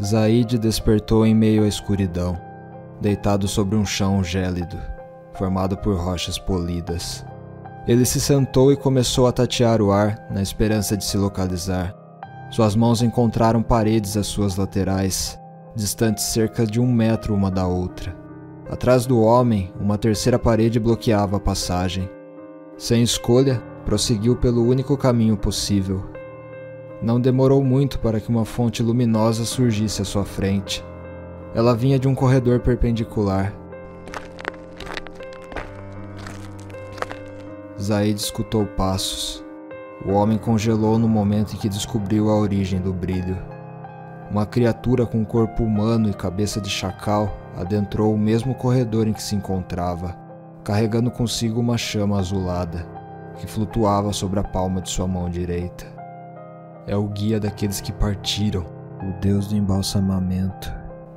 Zaid despertou em meio à escuridão, deitado sobre um chão gélido, formado por rochas polidas. Ele se sentou e começou a tatear o ar, na esperança de se localizar. Suas mãos encontraram paredes às suas laterais, distantes cerca de 1 metro uma da outra. Atrás do homem, uma terceira parede bloqueava a passagem. Sem escolha, prosseguiu pelo único caminho possível. Não demorou muito para que uma fonte luminosa surgisse à sua frente. Ela vinha de um corredor perpendicular. Zaid escutou passos. O homem congelou no momento em que descobriu a origem do brilho. Uma criatura com corpo humano e cabeça de chacal adentrou o mesmo corredor em que se encontrava, carregando consigo uma chama azulada, que flutuava sobre a palma de sua mão direita. É o guia daqueles que partiram, o deus do embalsamamento,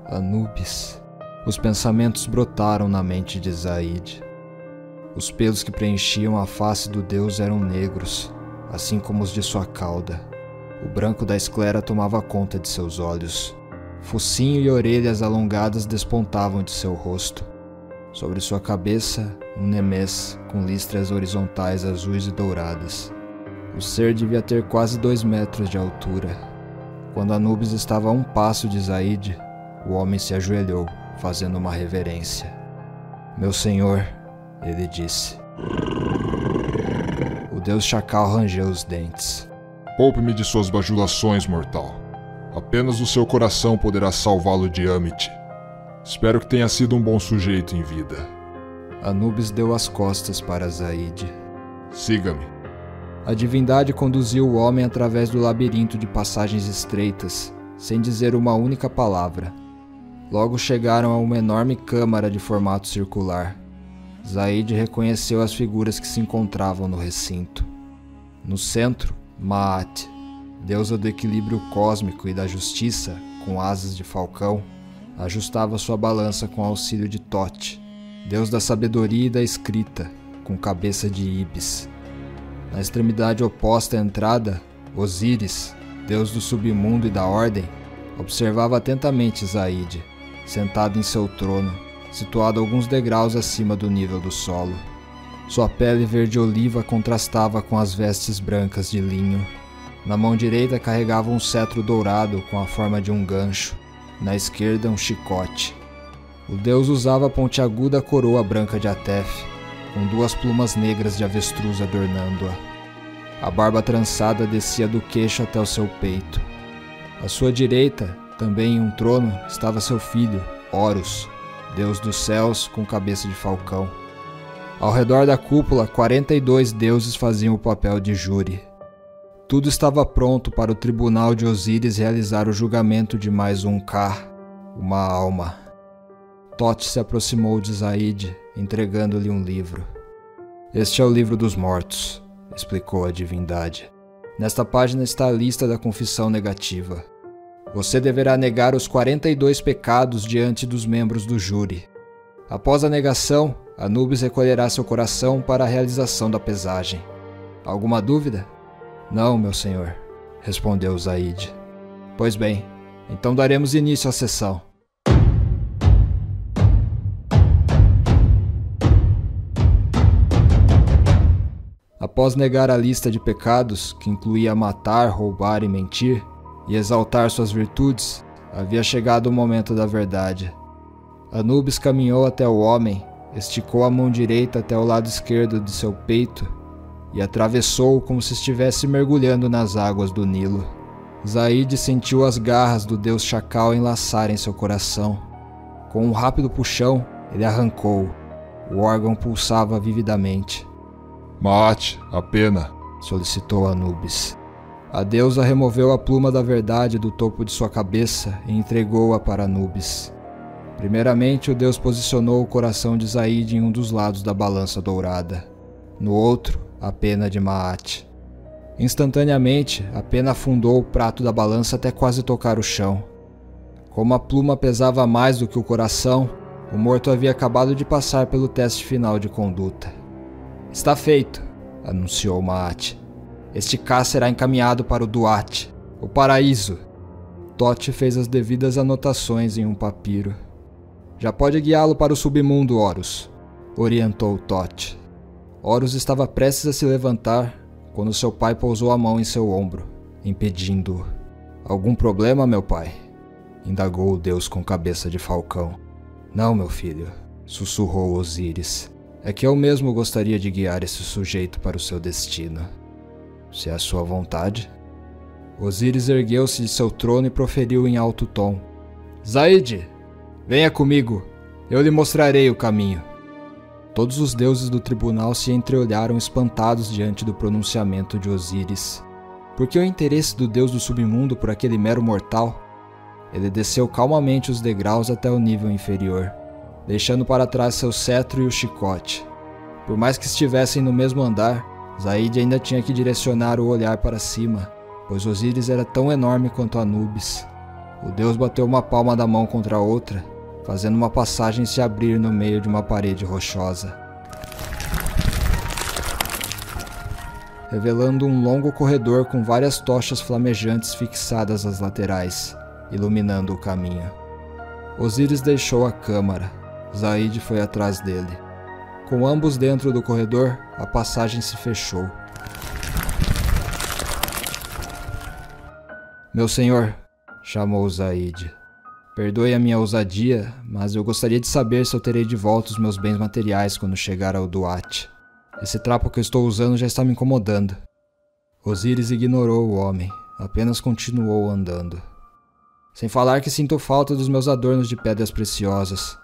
Anubis. Os pensamentos brotaram na mente de Zaid. Os pelos que preenchiam a face do deus eram negros, assim como os de sua cauda. O branco da esclera tomava conta de seus olhos. Focinho e orelhas alongadas despontavam de seu rosto. Sobre sua cabeça, um nemés com listras horizontais azuis e douradas. O ser devia ter quase 2 metros de altura. Quando Anubis estava a 1 passo de Zaid, o homem se ajoelhou, fazendo uma reverência. "Meu senhor", ele disse. O deus chacal rangeu os dentes. "Poupe-me de suas bajulações, mortal. Apenas o seu coração poderá salvá-lo de Amit. Espero que tenha sido um bom sujeito em vida." Anubis deu as costas para Zaid. "Siga-me." A divindade conduziu o homem através do labirinto de passagens estreitas, sem dizer uma única palavra. Logo chegaram a uma enorme câmara de formato circular. Zaid reconheceu as figuras que se encontravam no recinto. No centro, Maat, deusa do equilíbrio cósmico e da justiça, com asas de falcão, ajustava sua balança com auxílio de Thoth, deus da sabedoria e da escrita, com cabeça de íbis. Na extremidade oposta à entrada, Osíris, deus do submundo e da ordem, observava atentamente Zaid, sentado em seu trono, situado alguns degraus acima do nível do solo. Sua pele verde-oliva contrastava com as vestes brancas de linho. Na mão direita carregava um cetro dourado com a forma de um gancho, na esquerda um chicote. O deus usava a pontiaguda coroa branca de Atef, com 2 plumas negras de avestruz adornando-a. A barba trançada descia do queixo até o seu peito. À sua direita, também em um trono, estava seu filho, Horus, deus dos céus com cabeça de falcão. Ao redor da cúpula, 42 deuses faziam o papel de júri. Tudo estava pronto para o tribunal de Osíris realizar o julgamento de mais um Ka, uma alma. Thoth se aproximou de Zaid, entregando-lhe um livro. "Este é o livro dos mortos", explicou a divindade. "Nesta página está a lista da confissão negativa. Você deverá negar os 42 pecados diante dos membros do júri. Após a negação, Anubis recolherá seu coração para a realização da pesagem. Alguma dúvida?" "Não, meu senhor", respondeu Zaid. "Pois bem, então daremos início à sessão." Após negar a lista de pecados, que incluía matar, roubar e mentir, e exaltar suas virtudes, havia chegado o momento da verdade. Anubis caminhou até o homem, esticou a mão direita até o lado esquerdo de seu peito e atravessou-o como se estivesse mergulhando nas águas do Nilo. Zaid sentiu as garras do deus chacal enlaçarem seu coração. Com um rápido puxão, ele arrancou-o. O órgão pulsava vividamente. "Maat, a pena", solicitou Anubis. A deusa removeu a pluma da verdade do topo de sua cabeça e entregou-a para Anubis. Primeiramente, o deus posicionou o coração de Zaid em um dos lados da balança dourada. No outro, a pena de Maat. Instantaneamente, a pena afundou o prato da balança até quase tocar o chão. Como a pluma pesava mais do que o coração, o morto havia acabado de passar pelo teste final de conduta. "Está feito", anunciou Maat. "Este Ka será encaminhado para o Duat, o paraíso." Thoth fez as devidas anotações em um papiro. Já pode guiá-lo para o submundo, Horus, orientou Thoth. Horus estava prestes a se levantar quando seu pai pousou a mão em seu ombro, impedindo-o. Algum problema, meu pai? Indagou o deus com cabeça de falcão. Não, meu filho, sussurrou Osíris. É que eu mesmo gostaria de guiar esse sujeito para o seu destino. Se é a sua vontade. Osíris ergueu-se de seu trono e proferiu em alto tom. Zaid, venha comigo, eu lhe mostrarei o caminho. Todos os deuses do tribunal se entreolharam espantados diante do pronunciamento de Osíris. Por que o interesse do deus do submundo por aquele mero mortal? Ele desceu calmamente os degraus até o nível inferior, deixando para trás seu cetro e o chicote. Por mais que estivessem no mesmo andar, Zaid ainda tinha que direcionar o olhar para cima, pois Osíris era tão enorme quanto Anubis. O deus bateu uma palma da mão contra a outra, fazendo uma passagem se abrir no meio de uma parede rochosa, revelando um longo corredor com várias tochas flamejantes fixadas às laterais, iluminando o caminho. Osíris deixou a câmara. Zaid foi atrás dele. Com ambos dentro do corredor, a passagem se fechou. Meu senhor, chamou Zaid. Perdoe a minha ousadia, mas eu gostaria de saber se eu terei de volta os meus bens materiais quando chegar ao Duat. Esse trapo que eu estou usando já está me incomodando. Osíris ignorou o homem, apenas continuou andando. Sem falar que sinto falta dos meus adornos de pedras preciosas.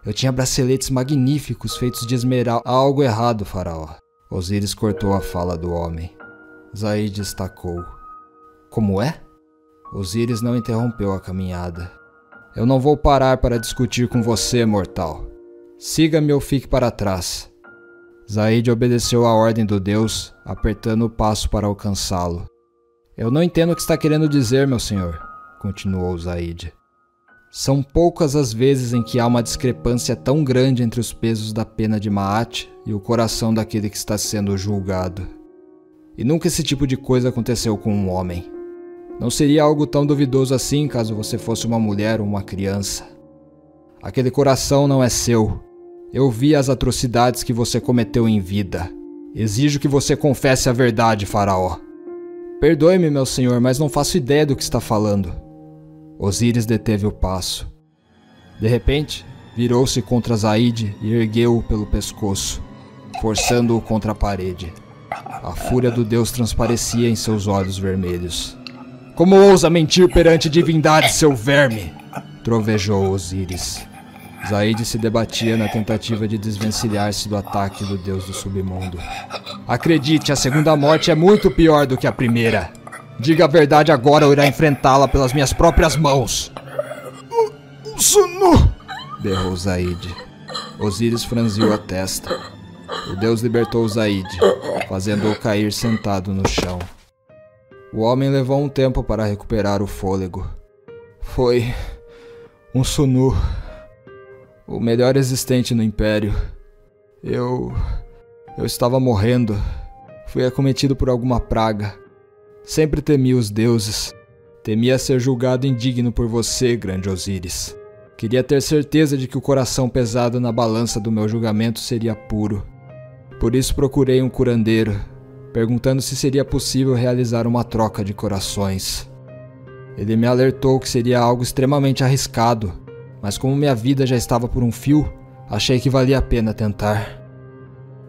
Eu tinha braceletes magníficos feitos de esmeralda. Há algo errado, faraó. Osíris cortou a fala do homem. Zaid destacou. Como é? Osíris não interrompeu a caminhada. Eu não vou parar para discutir com você, mortal. Siga-me ou fique para trás. Zaid obedeceu à ordem do deus, apertando o passo para alcançá-lo. Eu não entendo o que está querendo dizer, meu senhor, continuou Zaid. São poucas as vezes em que há uma discrepância tão grande entre os pesos da pena de Maat e o coração daquele que está sendo julgado. E nunca esse tipo de coisa aconteceu com um homem. Não seria algo tão duvidoso assim caso você fosse uma mulher ou uma criança. Aquele coração não é seu. Eu vi as atrocidades que você cometeu em vida. Exijo que você confesse a verdade, faraó. Perdoe-me, meu senhor, mas não faço ideia do que está falando. Osíris deteve o passo. De repente, virou-se contra Zaid e ergueu-o pelo pescoço, forçando-o contra a parede. A fúria do deus transparecia em seus olhos vermelhos. Como ousa mentir perante divindade, seu verme? Trovejou Osíris. Zaid se debatia na tentativa de desvencilhar-se do ataque do deus do submundo. Acredite, a segunda morte é muito pior do que a primeira. Diga a verdade agora ou irá enfrentá-la pelas minhas próprias mãos. Sunu! Berrou Zaid. Osíris franziu a testa. O deus libertou Zaid, fazendo-o cair sentado no chão. O homem levou um tempo para recuperar o fôlego. Foi um Sunu, o melhor existente no Império. Eu estava morrendo. Fui acometido por alguma praga. Sempre temi os deuses. Temia ser julgado indigno por você, grande Osíris. Queria ter certeza de que o coração pesado na balança do meu julgamento seria puro. Por isso procurei um curandeiro, perguntando se seria possível realizar uma troca de corações. Ele me alertou que seria algo extremamente arriscado, mas como minha vida já estava por um fio, achei que valia a pena tentar.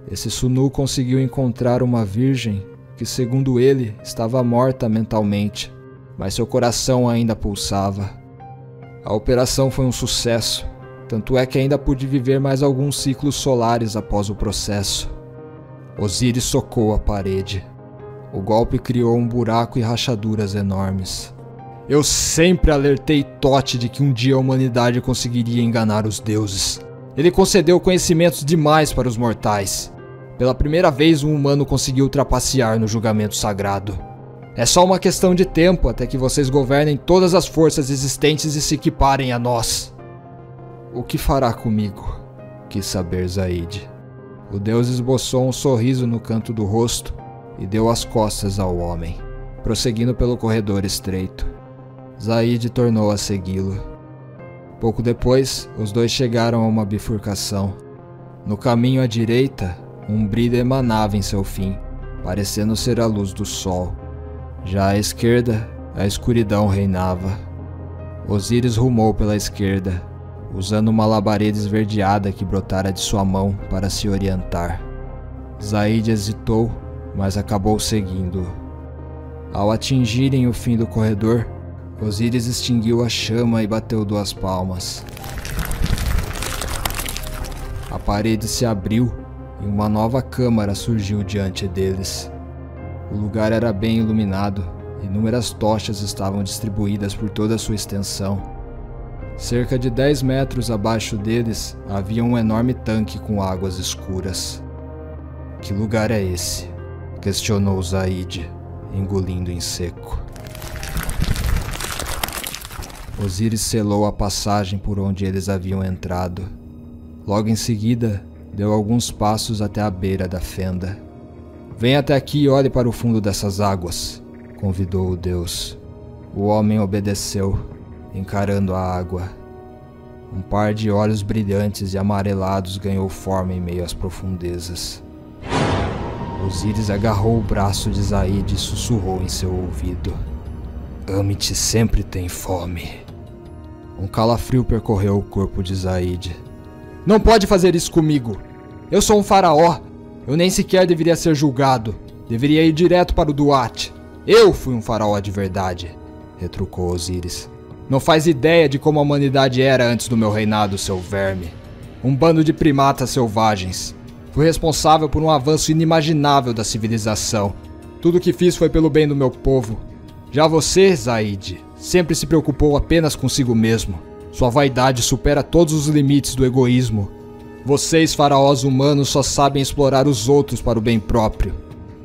Esse Sunu conseguiu encontrar uma virgem que, segundo ele, estava morta mentalmente, mas seu coração ainda pulsava. A operação foi um sucesso, tanto é que ainda pude viver mais alguns ciclos solares após o processo. Osíris socou a parede. O golpe criou um buraco e rachaduras enormes. Eu sempre alertei Thoth de que um dia a humanidade conseguiria enganar os deuses. Ele concedeu conhecimentos demais para os mortais. Pela primeira vez um humano conseguiu trapacear no julgamento sagrado. É só uma questão de tempo até que vocês governem todas as forças existentes e se equiparem a nós. O que fará comigo? Quis saber Zaid. O deus esboçou um sorriso no canto do rosto e deu as costas ao homem, prosseguindo pelo corredor estreito. Zaid tornou a segui-lo. Pouco depois, os dois chegaram a uma bifurcação. No caminho à direita, um brilho emanava em seu fim, parecendo ser a luz do sol. Já à esquerda, a escuridão reinava. Osíris rumou pela esquerda, usando uma labareda esverdeada que brotara de sua mão para se orientar. Zaid hesitou, mas acabou seguindo. Ao atingirem o fim do corredor, Osíris extinguiu a chama e bateu 2 palmas. A parede se abriu e uma nova câmara surgiu diante deles. O lugar era bem iluminado. Inúmeras tochas estavam distribuídas por toda a sua extensão. Cerca de 10 metros abaixo deles havia um enorme tanque com águas escuras. Que lugar é esse? Questionou Zaid, engolindo em seco. Osíris selou a passagem por onde eles haviam entrado. Logo em seguida, deu alguns passos até a beira da fenda. Venha até aqui e olhe para o fundo dessas águas, convidou o deus. O homem obedeceu, encarando a água. Um par de olhos brilhantes e amarelados ganhou forma em meio às profundezas. Osíris agarrou o braço de Zaid e sussurrou em seu ouvido. Amit sempre tem fome. Um calafrio percorreu o corpo de Zaid. Não pode fazer isso comigo. Eu sou um faraó. Eu nem sequer deveria ser julgado. Deveria ir direto para o Duat. Eu fui um faraó de verdade, retrucou Osíris. Não faz ideia de como a humanidade era antes do meu reinado, seu verme. Um bando de primatas selvagens. Fui responsável por um avanço inimaginável da civilização. Tudo o que fiz foi pelo bem do meu povo. Já você, Zaid, sempre se preocupou apenas consigo mesmo. Sua vaidade supera todos os limites do egoísmo. Vocês, faraós humanos, só sabem explorar os outros para o bem próprio.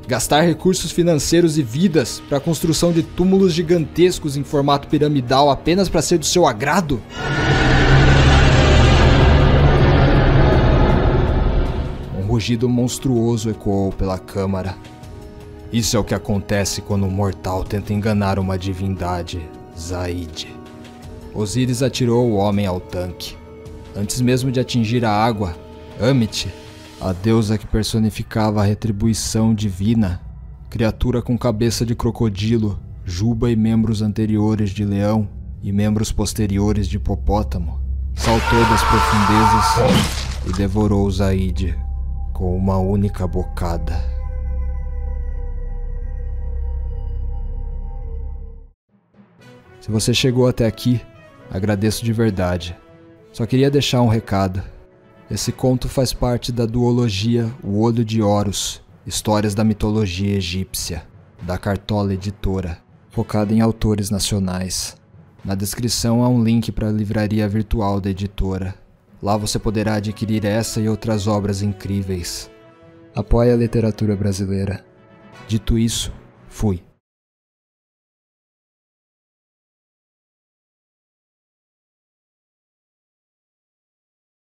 Gastar recursos financeiros e vidas para a construção de túmulos gigantescos em formato piramidal apenas para ser do seu agrado? Um rugido monstruoso ecoou pela câmara. Isso é o que acontece quando um mortal tenta enganar uma divindade, Zaid. Osíris atirou o homem ao tanque. Antes mesmo de atingir a água, Amit, a deusa que personificava a retribuição divina, criatura com cabeça de crocodilo, juba e membros anteriores de leão e membros posteriores de hipopótamo, saltou das profundezas e devorou Zaid com uma única bocada. Se você chegou até aqui, agradeço de verdade. Só queria deixar um recado. Esse conto faz parte da duologia O Olho de Horus, Histórias da Mitologia Egípcia, da Cartola Editora, focada em autores nacionais. Na descrição há um link para a livraria virtual da editora. Lá você poderá adquirir essa e outras obras incríveis. Apoie a literatura brasileira. Dito isso, fui.